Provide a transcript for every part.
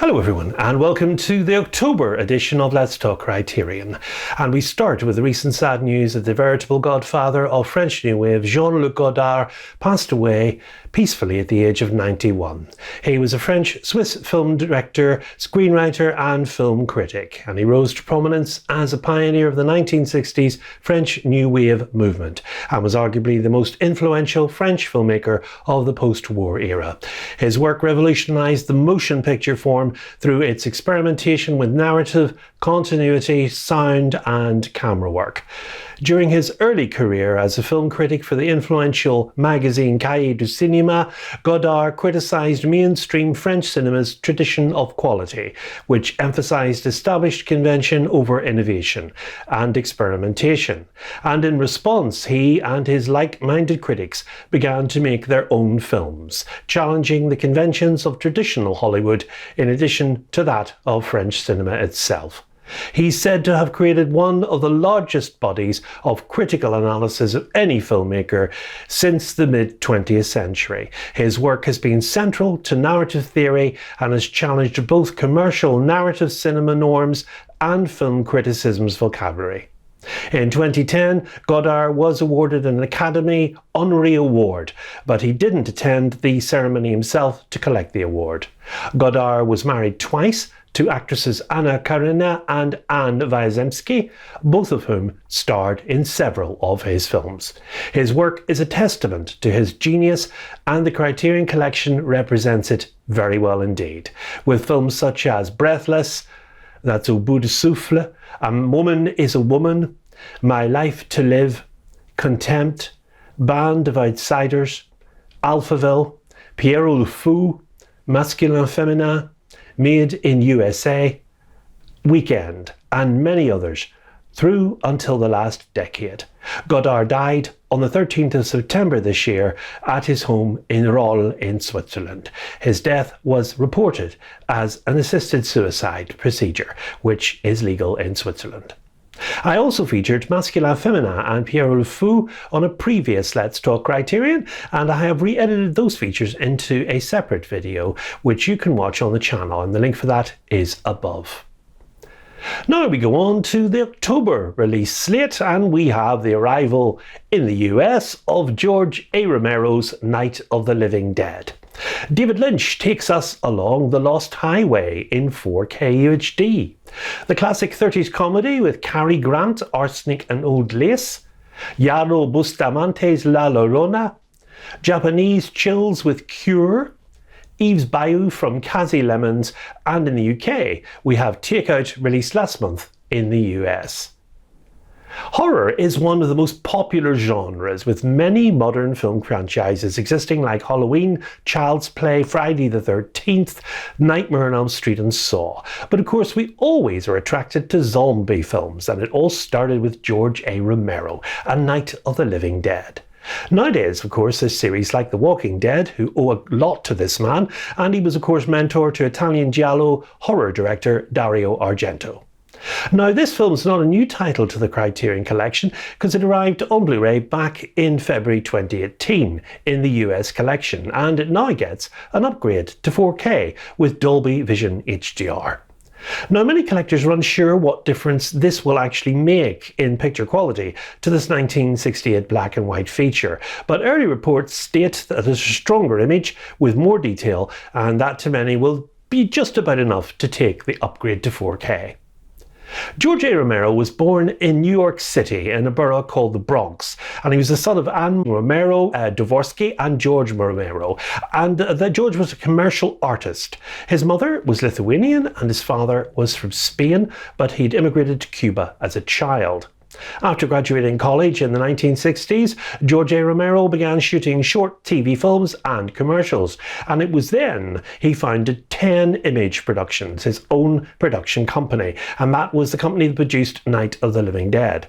Hello everyone, and welcome to the October edition of Let's Talk Criterion. And we start with the recent sad news that the veritable godfather of French New Wave, Jean Luc-Godard, passed away peacefully at the age of 91. He was a French-Swiss film director, screenwriter and film critic, and he rose to prominence as a pioneer of the 1960s French New Wave movement, and was arguably the most influential French filmmaker of the post-war era. His work revolutionized the motion picture form through its experimentation with narrative, continuity, sound and camera work. During his early career as a film critic for the influential magazine Cahiers du Cinéma, Godard criticised mainstream French cinema's tradition of quality, which emphasised established convention over innovation and experimentation. And in response, he and his like-minded critics began to make their own films, challenging the conventions of traditional Hollywood in addition to that of French cinema itself. He's said to have created one of the largest bodies of critical analysis of any filmmaker since the mid-20th century. His work has been central to narrative theory and has challenged both commercial narrative cinema norms and film criticism's vocabulary. In 2010, Godard was awarded an Academy Honorary Award, but he didn't attend the ceremony himself to collect the award. Godard was married twice, to actresses Anna Karenina and Anne Wyszynski, both of whom starred in several of his films. His work is a testament to his genius, and the Criterion collection represents it very well indeed, with films such as Breathless, that's Au bout du souffle, A Woman is a Woman, My Life to Live, Contempt, Band of Outsiders, Alphaville, Pierrot le Fou, Masculin Féminin, Made in USA, Weekend, and many others through until the last decade. Godard died on the 13th of September this year at his home in Rolle in Switzerland. His death was reported as an assisted suicide procedure, which is legal in Switzerland. I also featured Masculin Féminin and Pierrot le Fou on a previous Let's Talk Criterion, and I have re-edited those features into a separate video, which you can watch on the channel, and the link for that is above. Now we go on to the October release slate, and we have the arrival in the US of George A. Romero's Night of the Living Dead. David Lynch takes us along the Lost Highway in 4K UHD. The classic 30s comedy with Cary Grant, Arsenic and Old Lace, Yaro Bustamante's La Llorona, Japanese chills with Cure, Eve's Bayou from Kazi Lemons, and in the UK we have Takeout, released last month in the US. Horror is one of the most popular genres, with many modern film franchises existing like Halloween, Child's Play, Friday the 13th, Nightmare on Elm Street and Saw. But of course we always are attracted to zombie films, and it all started with George A. Romero, A Night of the Living Dead. Nowadays, of course, there's series like The Walking Dead, who owe a lot to this man, and he was of course mentor to Italian giallo horror director Dario Argento. Now, this film is not a new title to the Criterion collection, because it arrived on Blu-ray back in February 2018 in the US collection, and it now gets an upgrade to 4K with Dolby Vision HDR. Now, many collectors are unsure what difference this will actually make in picture quality to this 1968 black and white feature, but early reports state that it's a stronger image with more detail, and that to many will be just about enough to take the upgrade to 4K. George A. Romero was born in New York City in a borough called the Bronx, and he was the son of Anne Romero Dvorsky and George Romero, and that George was a commercial artist. His mother was Lithuanian and his father was from Spain, but he'd immigrated to Cuba as a child. After graduating college in the 1960s, George A. Romero began shooting short TV films and commercials, and it was then he founded 10 Image Productions, his own production company, and that was the company that produced Night of the Living Dead.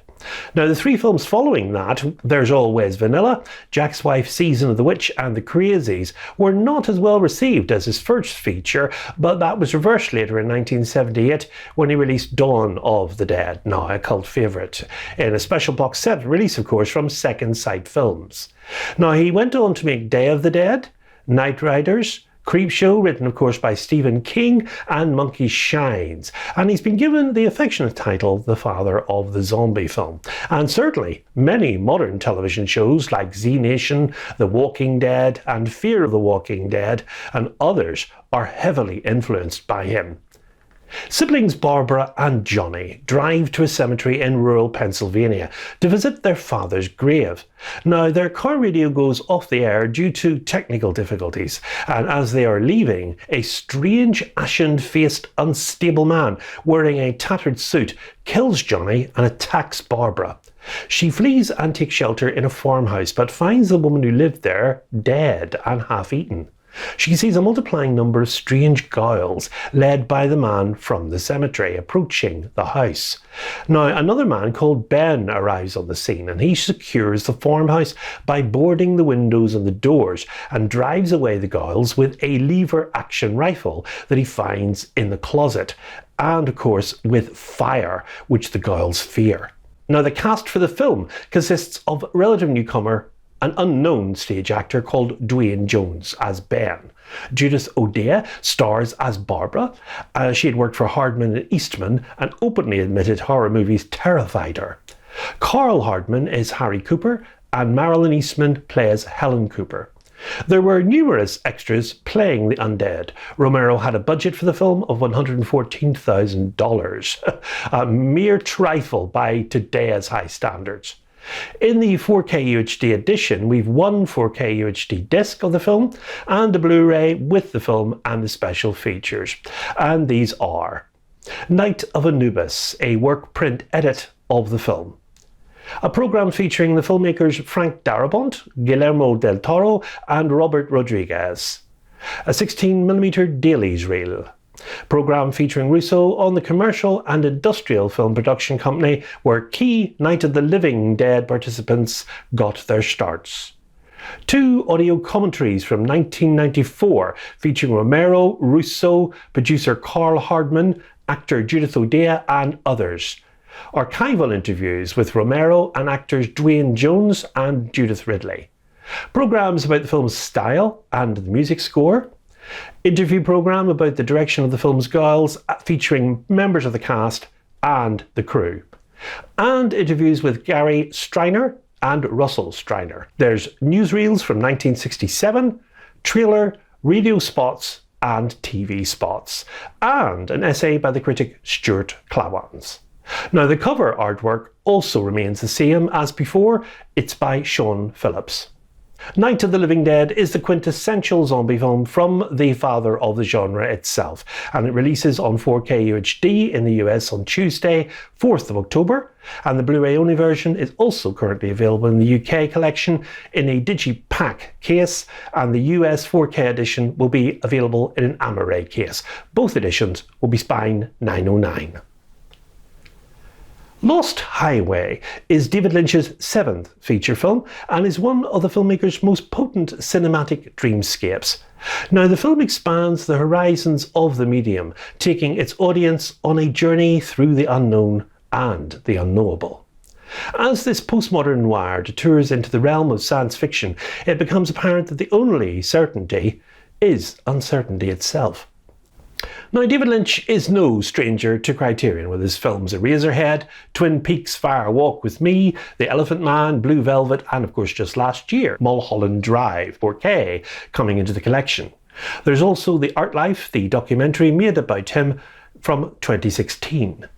Now, the three films following that, There's Always Vanilla, Jack's Wife, Season of the Witch and The Crazies, were not as well received as his first feature, but that was reversed later in 1978 when he released Dawn of the Dead, now a cult favourite, in a special box set release, of course, from Second Sight Films. Now, he went on to make Day of the Dead, Night Riders, Creepshow, written of course by Stephen King, and Monkey Shines. And he's been given the affectionate title the father of the zombie film. And certainly many modern television shows like Z Nation, The Walking Dead, and Fear of the Walking Dead, and others are heavily influenced by him. Siblings Barbara and Johnny drive to a cemetery in rural Pennsylvania to visit their father's grave. Now, their car radio goes off the air due to technical difficulties, and as they are leaving, a strange, ashen-faced, unstable man wearing a tattered suit kills Johnny and attacks Barbara. She flees and takes shelter in a farmhouse, but finds the woman who lived there dead and half-eaten. She sees a multiplying number of strange ghouls led by the man from the cemetery approaching the house. Now, another man called Ben arrives on the scene, and he secures the farmhouse by boarding the windows and the doors and drives away the ghouls with a lever-action rifle that he finds in the closet, and of course with fire, which the ghouls fear. Now, the cast for the film consists of relative newcomer, an unknown stage actor called Dwayne Jones as Ben. Judith O'Dea stars as Barbara. She had worked for Hardman and Eastman and openly admitted horror movies terrified her. Carl Hardman is Harry Cooper and Marilyn Eastman plays Helen Cooper. There were numerous extras playing the undead. Romero had a budget for the film of $114,000, a mere trifle by today's high standards. In the 4K UHD edition, we've one 4K UHD disc of the film and a Blu-ray with the film and the special features. And these are Night of Anubis, a work print edit of the film. A programme featuring the filmmakers Frank Darabont, Guillermo del Toro and Robert Rodriguez. A 16mm dailies reel. Programme featuring Russo on the commercial and industrial film production company where key Night of the Living Dead participants got their starts. 2 audio commentaries from 1994 featuring Romero, Russo, producer Carl Hardman, actor Judith O'Dea and others. Archival interviews with Romero and actors Dwayne Jones and Judith Ridley. Programmes about the film's style and the music score. Interview programme about the direction of the film's ghouls featuring members of the cast and the crew. And interviews with Gary Striner and Russell Striner. There's newsreels from 1967, trailer, radio spots and TV spots. And an essay by the critic Stuart Klawans. Now, the cover artwork also remains the same as before. It's by Sean Phillips. Night of the Living Dead is the quintessential zombie film from the father of the genre itself, and it releases on 4K UHD in the US on Tuesday, 4th of October, and the Blu-ray only version is also currently available in the UK collection in a digipack case, and the US 4K edition will be available in an Amaray case. Both editions will be spine 909. Lost Highway is David Lynch's 7th feature film and is one of the filmmaker's most potent cinematic dreamscapes. Now, the film expands the horizons of the medium, taking its audience on a journey through the unknown and the unknowable. As this postmodern noir detours into the realm of science fiction, it becomes apparent that the only certainty is uncertainty itself. Now, David Lynch is no stranger to Criterion with his films Eraserhead, Twin Peaks Fire Walk with Me, The Elephant Man, Blue Velvet, and of course just last year, Mulholland Drive 4K coming into the collection. There's also The Art Life, the documentary made about him from 2016.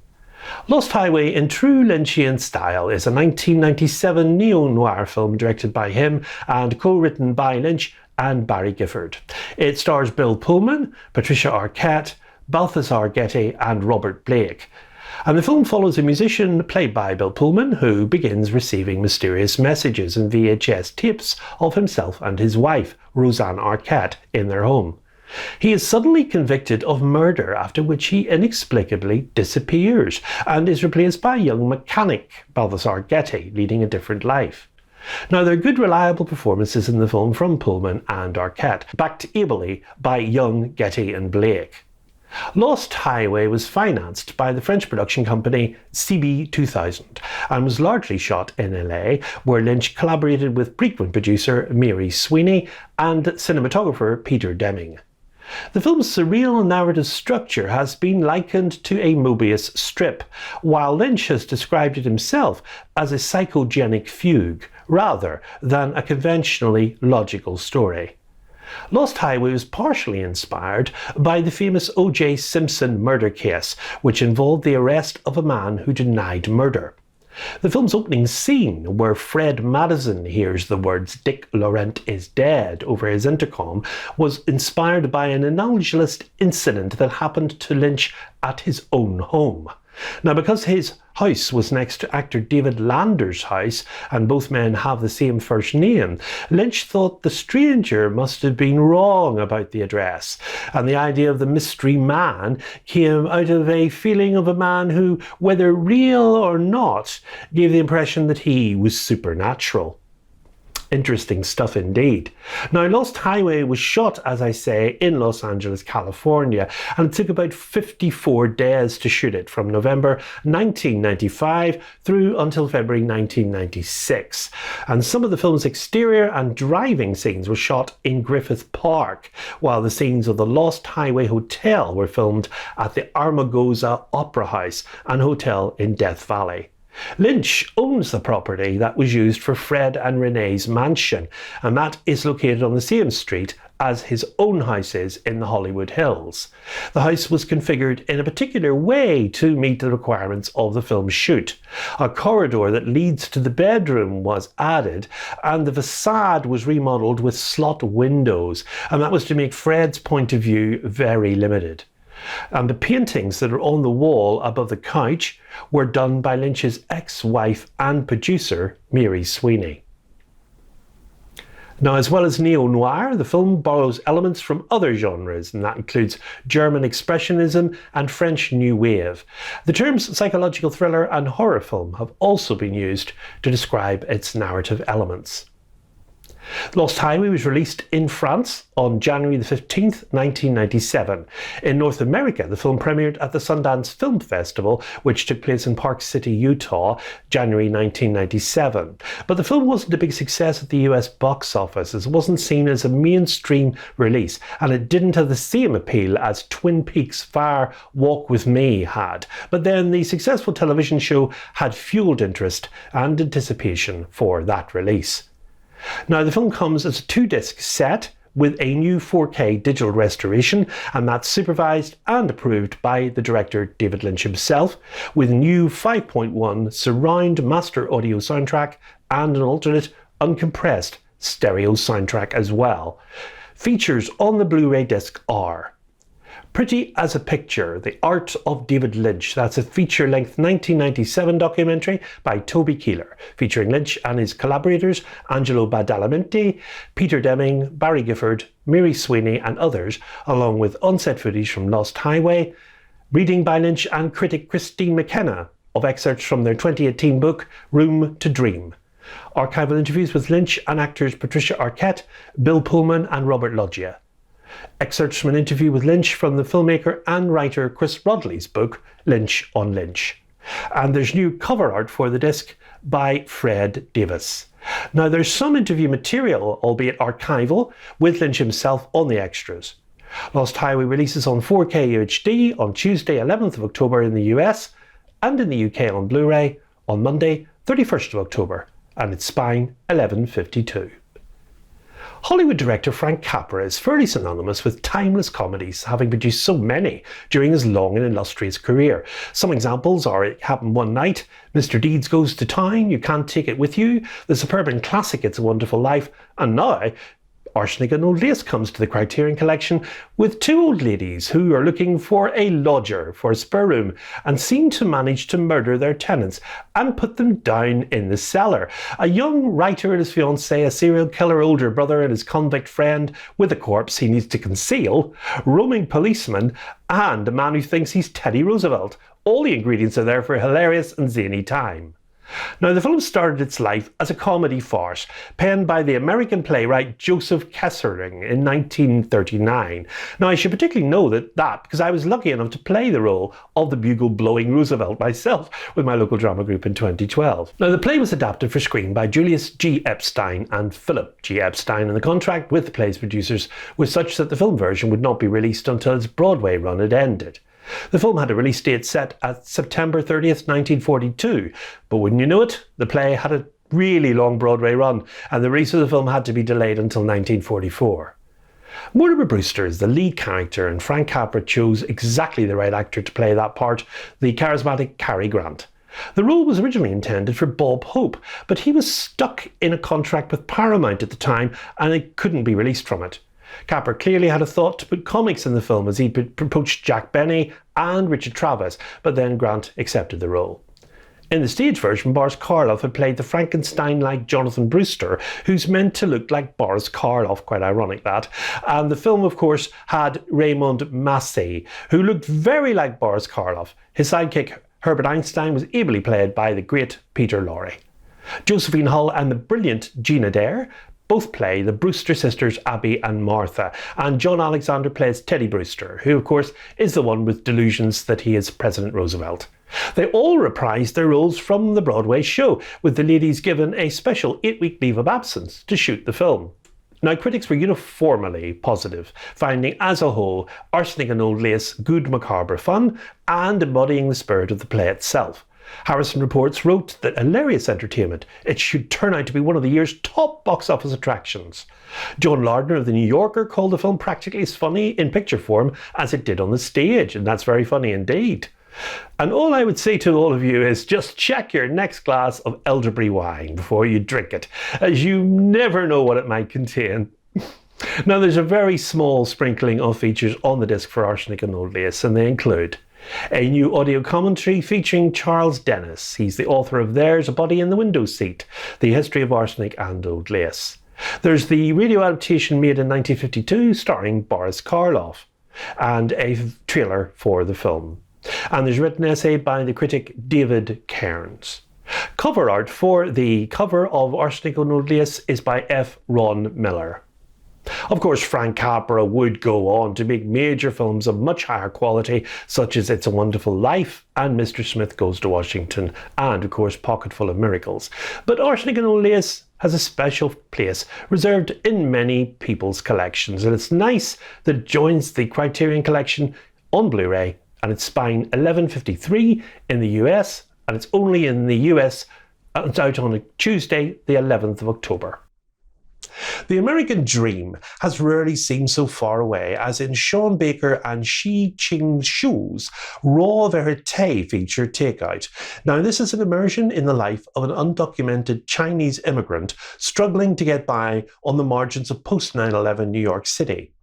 Lost Highway in true Lynchian style is a 1997 neo-noir film directed by him and co-written by Lynch and Barry Gifford. It stars Bill Pullman, Patricia Arquette, Balthazar Getty and Robert Blake. And the film follows a musician played by Bill Pullman who begins receiving mysterious messages and VHS tapes of himself and his wife, Roseanne Arquette, in their home. He is suddenly convicted of murder, after which he inexplicably disappears and is replaced by a young mechanic, Balthazar Getty, leading a different life. Now, there are good reliable performances in the film from Pullman and Arquette, backed ably by young Getty and Blake. Lost Highway was financed by the French production company CB2000 and was largely shot in LA, where Lynch collaborated with Prequel producer Mary Sweeney and cinematographer Peter Deming. The film's surreal narrative structure has been likened to a Mobius strip, while Lynch has described it himself as a psychogenic fugue, rather than a conventionally logical story. Lost Highway was partially inspired by the famous O.J. Simpson murder case, which involved the arrest of a man who denied murder. The film's opening scene, where Fred Madison hears the words "Dick Laurent is dead" over his intercom, was inspired by an anomalous incident that happened to Lynch at his own home. Now, because his house was next to actor David Lander's house, and both men have the same first name, Lynch thought the stranger must have been wrong about the address, and the idea of the mystery man came out of a feeling of a man who, whether real or not, gave the impression that he was supernatural. Interesting stuff indeed. Now, Lost Highway was shot, as I say, in Los Angeles, California, and it took about 54 days to shoot it, from November 1995 through until February 1996. And some of the film's exterior and driving scenes were shot in Griffith Park, while the scenes of the Lost Highway Hotel were filmed at the Armagosa Opera House and Hotel in Death Valley. Lynch owns the property that was used for Fred and Renee's mansion, and that is located on the same street as his own house is in the Hollywood Hills. The house was configured in a particular way to meet the requirements of the film's shoot. A corridor that leads to the bedroom was added, and the facade was remodeled with slot windows, and that was to make Fred's point of view very limited. And the paintings that are on the wall above the couch were done by Lynch's ex-wife and producer, Mary Sweeney. Now, as well as neo-noir, the film borrows elements from other genres, and that includes German Expressionism and French New Wave. The terms psychological thriller and horror film have also been used to describe its narrative elements. Lost Highway was released in France on January the 15th, 1997. In North America, the film premiered at the Sundance Film Festival, which took place in Park City, Utah, January 1997. But the film wasn't a big success at the US box office, as it wasn't seen as a mainstream release, and it didn't have the same appeal as Twin Peaks' Fire Walk With Me had. But then the successful television show had fueled interest and anticipation for that release. Now, the film comes as a 2-disc set with a new 4K digital restoration, and that's supervised and approved by the director David Lynch himself, with new 5.1 surround master audio soundtrack and an alternate uncompressed stereo soundtrack as well. Features on the Blu-ray disc are Pretty as a Picture, The Art of David Lynch. That's a feature-length 1997 documentary by Toby Keeler, featuring Lynch and his collaborators Angelo Badalamenti, Peter Deming, Barry Gifford, Mary Sweeney and others, along with on-set footage from Lost Highway, reading by Lynch and critic Christine McKenna of excerpts from their 2018 book Room to Dream, archival interviews with Lynch and actors Patricia Arquette, Bill Pullman and Robert Loggia, excerpts from an interview with Lynch from the filmmaker and writer Chris Rodley's book Lynch on Lynch. And there's new cover art for the disc by Fred Davis. Now, there's some interview material, albeit archival, with Lynch himself on the extras. Lost Highway releases on 4K UHD on Tuesday 11th of October in the US, and in the UK on Blu-ray on Monday 31st of October, and its spine 1152. Hollywood director Frank Capra is fairly synonymous with timeless comedies, having produced so many during his long and illustrious career. Some examples are It Happened One Night, Mr. Deeds Goes to Town, You Can't Take It With You, the suburban classic It's a Wonderful Life, and now Arsenic and Old Lace comes to the Criterion collection with two old ladies who are looking for a lodger for a spare room and seem to manage to murder their tenants and put them down in the cellar. A young writer and his fiancée, a serial killer older brother and his convict friend with a corpse he needs to conceal, roaming policeman, and a man who thinks he's Teddy Roosevelt. All the ingredients are there for a hilarious and zany time. Now, the film started its life as a comedy farce, penned by the American playwright Joseph Kesselring in 1939. Now, I should particularly know that because I was lucky enough to play the role of the bugle-blowing Roosevelt myself with my local drama group in 2012. Now, the play was adapted for screen by Julius G. Epstein and Philip G. Epstein, and the contract with the play's producers was such that the film version would not be released until its Broadway run had ended. The film had a release date set at September 30th, 1942, but wouldn't you know it, the play had a really long Broadway run, and the release of the film had to be delayed until 1944. Mortimer Brewster is the lead character, and Frank Capra chose exactly the right actor to play that part, the charismatic Cary Grant. The role was originally intended for Bob Hope, but he was stuck in a contract with Paramount at the time, and it couldn't be released from it. Capra clearly had a thought to put comics in the film as he'd approached Jack Benny and Richard Travis, but then Grant accepted the role. In the stage version, Boris Karloff had played the Frankenstein-like Jonathan Brewster, who's meant to look like Boris Karloff, quite ironic that. And the film, of course, had Raymond Massey, who looked very like Boris Karloff. His sidekick, Herbert Einstein, was ably played by the great Peter Lorre. Josephine Hull and the brilliant Gina Dare both play the Brewster sisters Abby and Martha, and John Alexander plays Teddy Brewster, who of course is the one with delusions that he is President Roosevelt. They all reprised their roles from the Broadway show, with the ladies given a special 8-week leave of absence to shoot the film. Now, critics were uniformly positive, finding as a whole Arsenic and Old Lace good macabre fun and embodying the spirit of the play itself. Harrison Reports wrote that hilarious entertainment, it should turn out to be one of the year's top box office attractions. John Lardner of The New Yorker called the film practically as funny in picture form as it did on the stage, and that's very funny indeed. And all I would say to all of you is just check your next glass of elderberry wine before you drink it, as you never know what it might contain. Now, there's a very small sprinkling of features on the disc for Arsenic and Old Lace, and they include a new audio commentary featuring Charles Dennis. He's the author of There's a Body in the Window Seat, The History of Arsenic and Old Lace. There's the radio adaptation made in 1952 starring Boris Karloff, and a trailer for the film. And there's a written essay by the critic David Cairns. Cover art for the cover of Arsenic and Old Lace is by F. Ron Miller. Of course, Frank Capra would go on to make major films of much higher quality, such as It's a Wonderful Life and Mr. Smith Goes to Washington, and of course Pocketful of Miracles. But Arsenic and Old Lace has a special place reserved in many people's collections, and it's nice that it joins the Criterion collection on Blu-ray, and it's spine 1153 in the US, and it's only in the US, it's out on a Tuesday, the 11th of October. The American dream has rarely seemed so far away as in Sean Baker and Shi Ching Shu's raw verite feature Takeout. Now, this is an immersion in the life of an undocumented Chinese immigrant struggling to get by on the margins of post-9/11 New York City.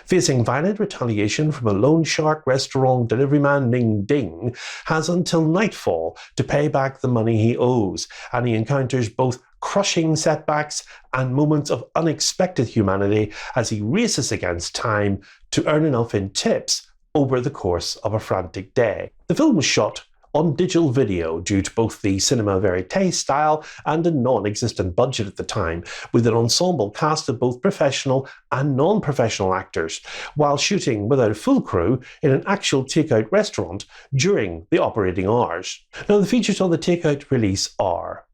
Facing violent retaliation from a loan shark restaurant deliveryman Ming Ding, has until nightfall to pay back the money he owes, and he encounters both crushing setbacks and moments of unexpected humanity as he races against time to earn enough in tips over the course of a frantic day. The film was shot on digital video due to both the cinema verite style and a non-existent budget at the time, with an ensemble cast of both professional and non-professional actors, while shooting without a full crew in an actual takeout restaurant during the operating hours. Now, the features on the takeout release are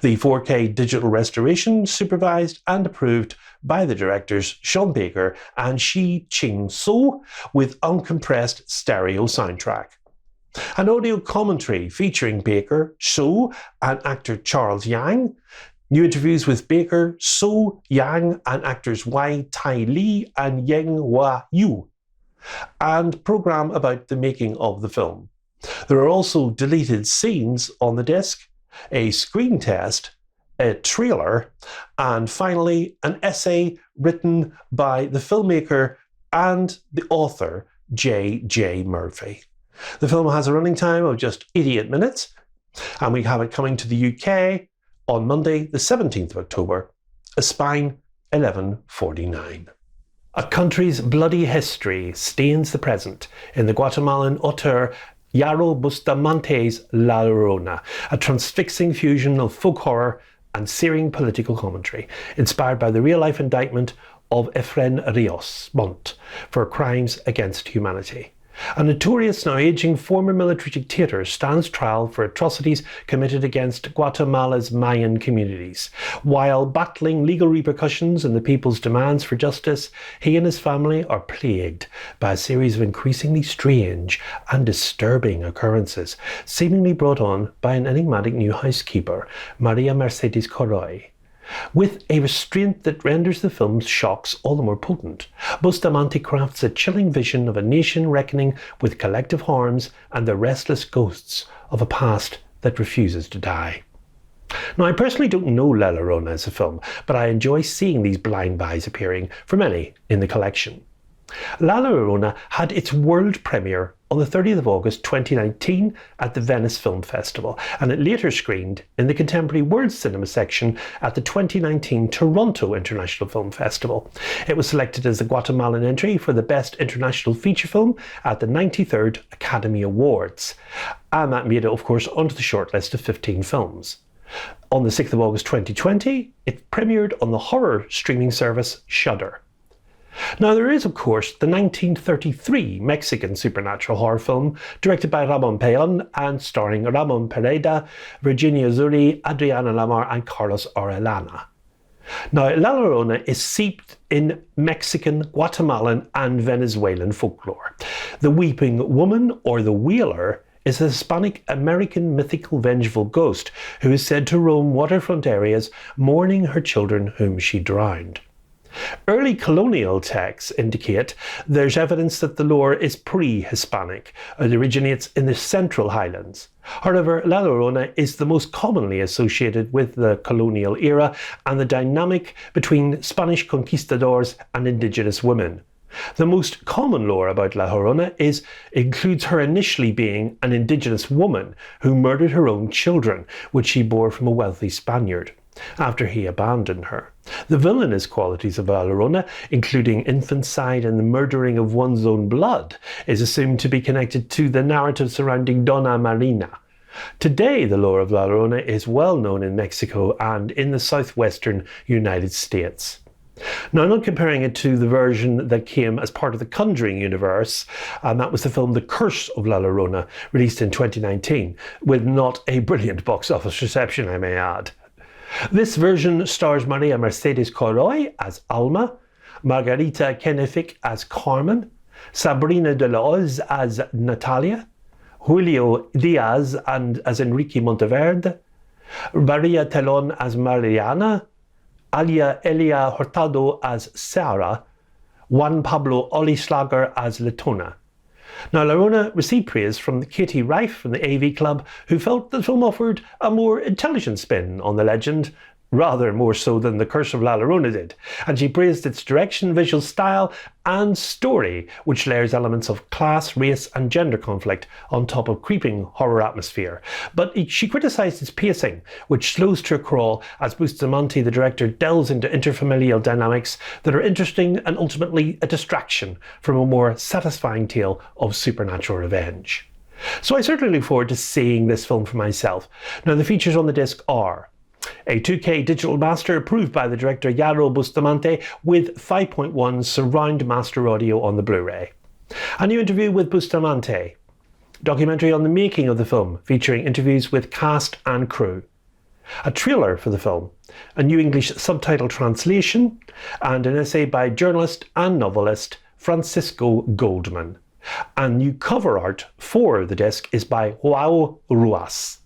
the 4K digital restoration supervised and approved by the directors Sean Baker and Shi Ching Su with uncompressed stereo soundtrack. An audio commentary featuring Baker, Su and actor Charles Yang. New interviews with Baker, Su, Yang and actors Wai Tai Li and Yeng Hua Yu. And programme about the making of the film. There are also deleted scenes on the disc, a screen test, a trailer, and finally an essay written by the filmmaker and the author J.J. Murphy. The film has a running time of just 88 minutes, and we have it coming to the UK on Monday the 17th of October, a spine 1149. A country's bloody history stains the present in the Guatemalan auteur Jairo Bustamante's La Llorona, a transfixing fusion of folk horror and searing political commentary, inspired by the real-life indictment of Efren Rios Montt for crimes against humanity. A notorious, now aging, former military dictator stands trial for atrocities committed against Guatemala's Mayan communities. While battling legal repercussions and the people's demands for justice, he and his family are plagued by a series of increasingly strange and disturbing occurrences, seemingly brought on by an enigmatic new housekeeper, Maria Mercedes Coroy. With a restraint that renders the film's shocks all the more potent, Bustamante crafts a chilling vision of a nation reckoning with collective harms and the restless ghosts of a past that refuses to die. Now, I personally don't know La Llorona as a film, but I enjoy seeing these blind buys appearing for many in the collection. La Llorona had its world premiere on the 30th of August 2019 at the Venice Film Festival, and it later screened in the Contemporary World Cinema section at the 2019 Toronto International Film Festival. It was selected as the Guatemalan entry for the Best International Feature Film at the 93rd Academy Awards, and that made it, of course, onto the shortlist of 15 films. On the 6th of August 2020, it premiered on the horror streaming service Shudder. Now, there is, of course, the 1933 Mexican supernatural horror film directed by Ramon Peon and starring Ramon Pereda, Virginia Zuri, Adriana Lamar and Carlos Orellana. Now, La Llorona is steeped in Mexican, Guatemalan and Venezuelan folklore. The Weeping Woman, or the Wailer, is a Hispanic American mythical vengeful ghost who is said to roam waterfront areas mourning her children whom she drowned. Early colonial texts indicate there's evidence that the lore is pre-Hispanic. It originates in the Central Highlands. However, La Llorona is the most commonly associated with the colonial era and the dynamic between Spanish conquistadors and indigenous women. The most common lore about La Llorona includes her initially being an indigenous woman who murdered her own children, which she bore from a wealthy Spaniard, after he abandoned her. The villainous qualities of La Llorona, including infanticide and the murdering of one's own blood, is assumed to be connected to the narrative surrounding Donna Marina. Today, the lore of La Llorona is well known in Mexico and in the southwestern United States. Now, I'm not comparing it to the version that came as part of the Conjuring universe, and that was the film The Curse of La Llorona, released in 2019, with not a brilliant box office reception, I may add. This version stars Maria Mercedes Coroy as Alma, Margarita Kenefic as Carmen, Sabrina de la Hoz as Natalia, Julio Diaz as Enrique Monteverde, Maria Telon as Mariana, Alia Elia Hurtado as Sarah, Juan Pablo Olislager as Letona. Now, La Llorona received praise from Katie Rife from the AV Club, who felt the film offered a more intelligent spin on the legend, rather more so than The Curse of La Llorona did, and she praised its direction, visual style and story, which layers elements of class, race and gender conflict on top of creeping horror atmosphere. But she criticised its pacing, which slows to a crawl as Bustamante, the director, delves into interfamilial dynamics that are interesting and ultimately a distraction from a more satisfying tale of supernatural revenge. So I certainly look forward to seeing this film for myself. Now, the features on the disc are a 2K digital master approved by the director Jairo Bustamante with 5.1 surround master audio on the Blu-ray. A new interview with Bustamante. Documentary on the making of the film featuring interviews with cast and crew. A trailer for the film. A new English subtitle translation. And an essay by journalist and novelist Francisco Goldman. And new cover art for the disc is by Joao Ruas.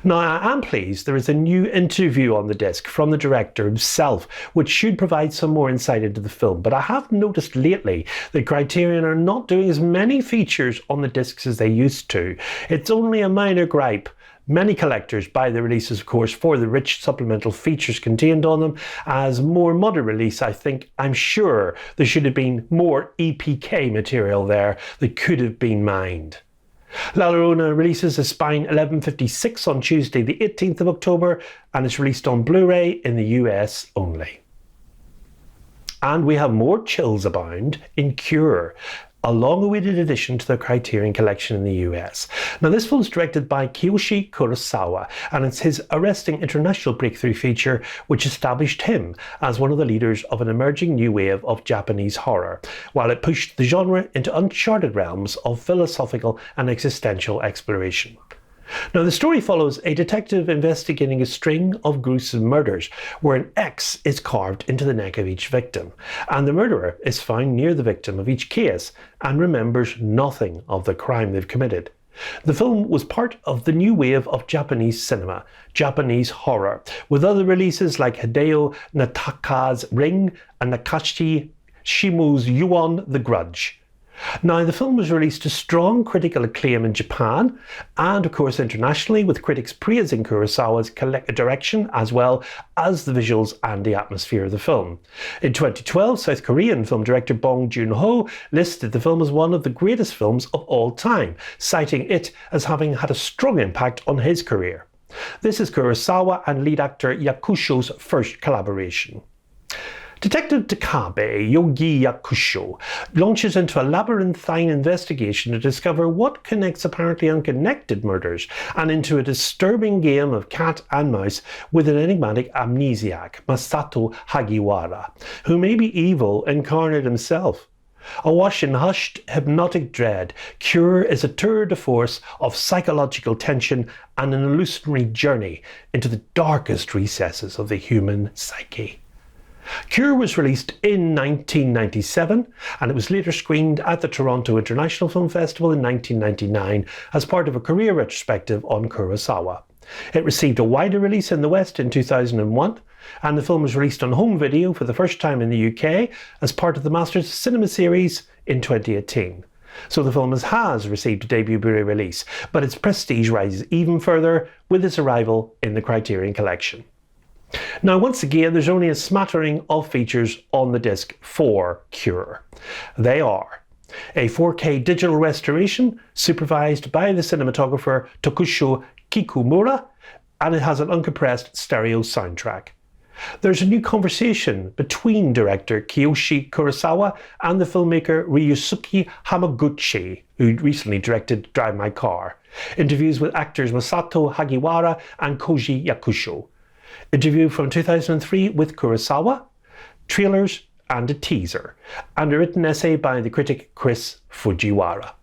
Now, I am pleased there is a new interview on the disc from the director himself, which should provide some more insight into the film, but I have noticed lately that Criterion are not doing as many features on the discs as they used to. It's only a minor gripe. Many collectors buy the releases, of course, for the rich supplemental features contained on them. As more modern release, I'm sure there should have been more EPK material there that could have been mined. La Llorona releases a Spine 1156 on Tuesday the 18th of October and is released on Blu-ray in the US only. And we have more chills abound in Cure. a long-awaited addition to the Criterion collection in the US. Now, this film is directed by Kiyoshi Kurosawa, and it's his arresting international breakthrough feature which established him as one of the leaders of an emerging new wave of Japanese horror, while it pushed the genre into uncharted realms of philosophical and existential exploration. Now, the story follows a detective investigating a string of gruesome murders where an X is carved into the neck of each victim, and the murderer is found near the victim of each case and remembers nothing of the crime they've committed. The film was part of the new wave of Japanese cinema, Japanese horror, with other releases like Hideo Nataka's Ring and Nakashi Shimu's Yuon the Grudge. Now, the film was released to strong critical acclaim in Japan and, of course, internationally, with critics praising Kurosawa's direction as well as the visuals and the atmosphere of the film. In 2012, South Korean film director Bong Joon-ho listed the film as one of the greatest films of all time, citing it as having had a strong impact on his career. This is Kurosawa and lead actor Yakusho's first collaboration. Detective Takabe Yogi Yakusho launches into a labyrinthine investigation to discover what connects apparently unconnected murders and into a disturbing game of cat and mouse with an enigmatic amnesiac, Masato Hagiwara, who may be evil incarnate himself. Awash in hushed, hypnotic dread, Cure is a tour de force of psychological tension and an illusionary journey into the darkest recesses of the human psyche. Cure was released in 1997, and it was later screened at the Toronto International Film Festival in 1999 as part of a career retrospective on Kurosawa. It received a wider release in the West in 2001, and the film was released on home video for the first time in the UK as part of the Masters of Cinema series in 2018. So the film has received a debut Blu-ray release, but its prestige rises even further with its arrival in the Criterion collection. Now, once again, there's only a smattering of features on the disc for Cure. They are a 4K digital restoration supervised by the cinematographer Tokusho Kikumura, and it has an uncompressed stereo soundtrack. There's a new conversation between director Kiyoshi Kurosawa and the filmmaker Ryusuke Hamaguchi, who recently directed Drive My Car. Interviews with actors Masato Hagiwara and Koji Yakusho. Interview from 2003 with Kurosawa, trailers and a teaser, and a written essay by the critic Chris Fujiwara.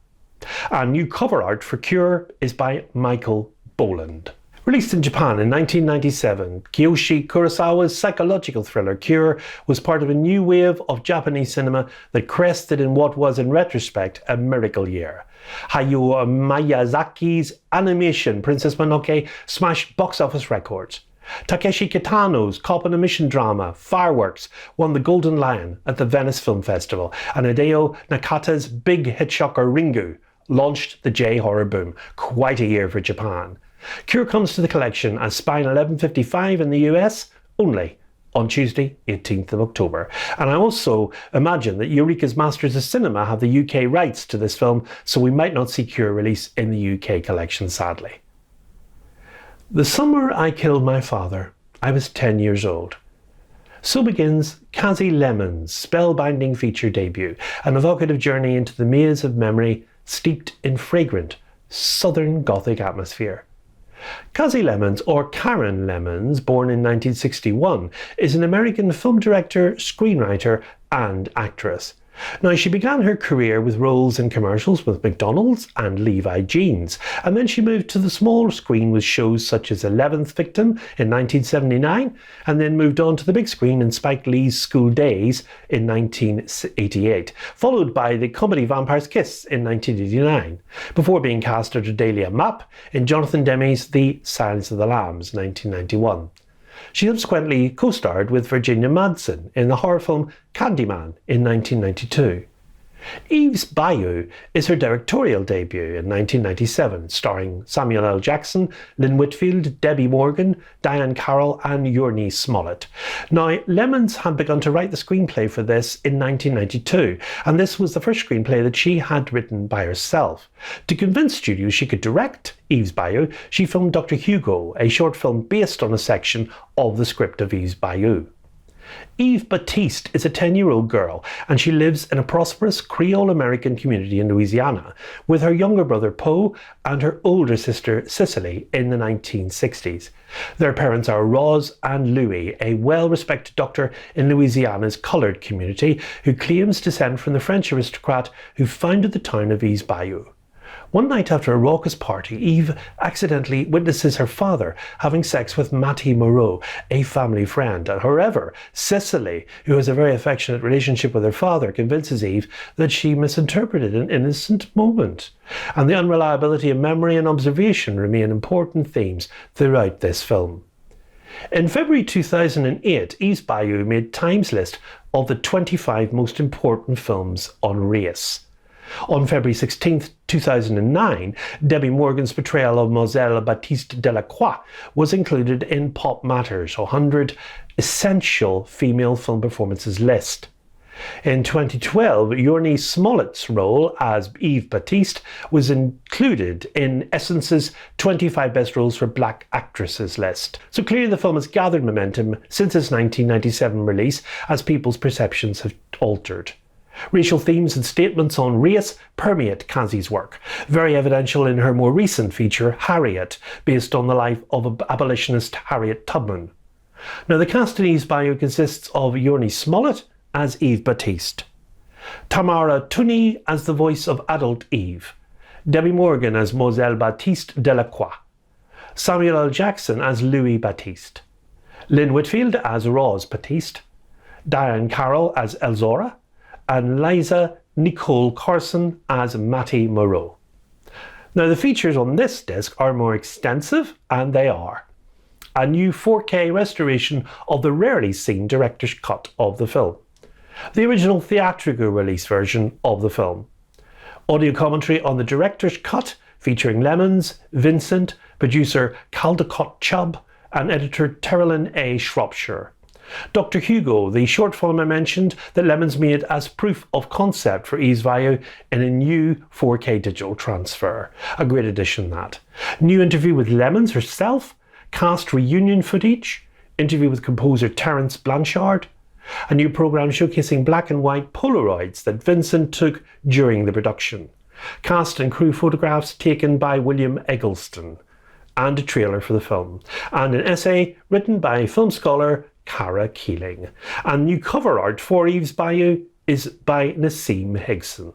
And new cover art for Cure is by Michael Boland. Released in Japan in 1997, Kiyoshi Kurosawa's psychological thriller Cure was part of a new wave of Japanese cinema that crested in what was in retrospect a miracle year. Hayao Miyazaki's animation Princess Mononoke smashed box office records. Takeshi Kitano's cop and a mission drama, Fireworks, won the Golden Lion at the Venice Film Festival, and Hideo Nakata's big hit shocker Ringu launched the J-horror boom. Quite a year for Japan. Cure comes to the collection as Spine 1155 in the US only on Tuesday, 18th of October. And I also imagine that Eureka's Masters of Cinema have the UK rights to this film, so we might not see Cure release in the UK collection, sadly. The summer I killed my father, I was 10 years old. So begins Kasi Lemon's spellbinding feature debut, an evocative journey into the maze of memory steeped in fragrant Southern Gothic atmosphere. Kasi Lemons, or Karen Lemons, born in 1961, is an American film director, screenwriter and actress. Now, she began her career with roles in commercials with McDonald's and Levi Jeans, and then she moved to the small screen with shows such as 11th Victim in 1979, and then moved on to the big screen in Spike Lee's School Days in 1988, followed by the comedy Vampire's Kiss in 1989, before being cast as Delia Mapp in Jonathan Demme's The Silence of the Lambs 1991. She subsequently co-starred with Virginia Madsen in the horror film Candyman in 1992. Eve's Bayou is her directorial debut in 1997, starring Samuel L. Jackson, Lynn Whitfield, Debbie Morgan, Diane Carroll and Yornie Smollett. Now, Lemons had begun to write the screenplay for this in 1992, and this was the first screenplay that she had written by herself. To convince studios she could direct Eve's Bayou, she filmed Dr. Hugo, a short film based on a section of the script of Eve's Bayou. Eve Batiste is a 10-year-old girl, and she lives in a prosperous Creole-American community in Louisiana with her younger brother Poe and her older sister Cicely in the 1960s. Their parents are Roz and Louis, a well-respected doctor in Louisiana's coloured community who claims descent from the French aristocrat who founded the town of Bayou. One night after a raucous party, Eve accidentally witnesses her father having sex with Mattie Moreau, a family friend. However, Cicely, who has a very affectionate relationship with her father, convinces Eve that she misinterpreted an innocent moment. And the unreliability of memory and observation remain important themes throughout this film. In February 2008, Eve's Bayou made Time's list of the 25 most important films on race. On February 16, 2009, Debbie Morgan's portrayal of Mlle Baptiste Delacroix was included in Pop Matters 100 Essential Female Film Performances list. In 2012, Yornie Smollett's role as Eve Batiste was included in Essence's 25 Best Roles for Black Actresses list. So clearly the film has gathered momentum since its 1997 release as people's perceptions have altered. Racial themes and statements on race permeate Kazi's work, very evidential in her more recent feature, Harriet, based on the life of abolitionist Harriet Tubman. Now, the cast in Eve's Bayou consists of Yornie Smollett as Eve Batiste, Tamara Tunney as the voice of adult Eve, Debbie Morgan as Mlle Baptiste Delacroix, Samuel L. Jackson as Louis Batiste, Lynn Whitfield as Roz Batiste, Diane Carroll as Elzora, and Liza Nicole Carson as Mattie Moreau. Now, the features on this disc are more extensive, and they are a new 4K restoration of the rarely seen director's cut of the film, the original theatrical release version of the film, audio commentary on the director's cut featuring Lemons, Vincent, producer Caldecott Chubb, and editor Terrelyn A. Shropshire. Dr. Hugo, the short film I mentioned that Lemons made as proof of concept for Eve's Bayou in a new 4K digital transfer. A great addition, that. New interview with Lemons herself, cast reunion footage, interview with composer Terence Blanchard, a new programme showcasing black and white Polaroids that Vincent took during the production, cast and crew photographs taken by William Eggleston, and a trailer for the film, and an essay written by film scholar Cara Keeling. And new cover art for Eve's Bayou is by Nassim Higson.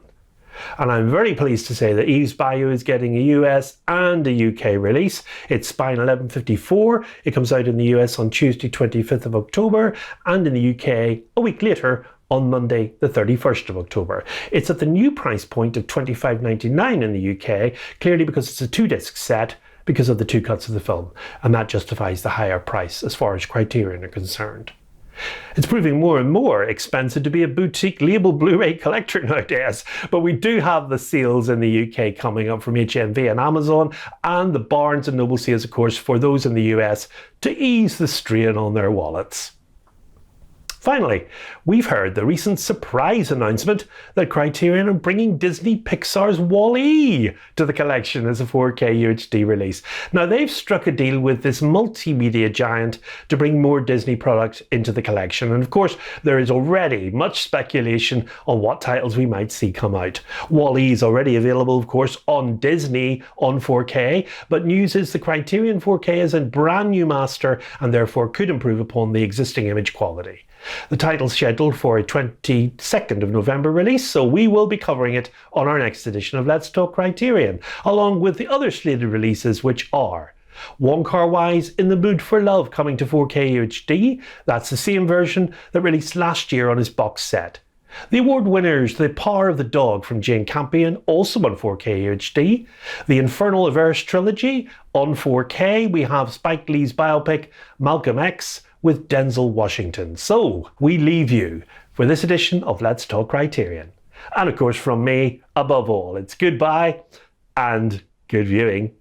And I'm very pleased to say that Eve's Bayou is getting a US and a UK release. It's Spine 1154. It comes out in the US on Tuesday 25th of October and in the UK a week later on Monday the 31st of October. It's at the new price point of $25.99 in the UK, clearly because it's a 2-disc set because of the 2 cuts of the film, and that justifies the higher price as far as Criterion are concerned. It's proving more and more expensive to be a boutique label Blu-ray collector nowadays, but we do have the sales in the UK coming up from HMV and Amazon, and the Barnes & Noble sales, of course, for those in the US to ease the strain on their wallets. Finally, we've heard the recent surprise announcement that Criterion are bringing Disney Pixar's Wall-E to the collection as a 4K UHD release. Now, they've struck a deal with this multimedia giant to bring more Disney product into the collection. And of course, there is already much speculation on what titles we might see come out. Wall-E is already available, of course, on Disney on 4K, but news is the Criterion 4K is a brand new master and therefore could improve upon the existing image quality. The title's scheduled for a 22nd of November release, so we will be covering it on our next edition of Let's Talk Criterion, along with the other slated releases, which are Wong Kar-wai's In the Mood for Love coming to 4K UHD. That's the same version that released last year on his box set. The award winners The Power of the Dog from Jane Campion, also on 4K UHD. The Infernal Averse Trilogy on 4K. We have Spike Lee's biopic Malcolm X with Denzel Washington. So we leave you for this edition of Let's Talk Criterion. And of course from me, above all, it's goodbye and good viewing.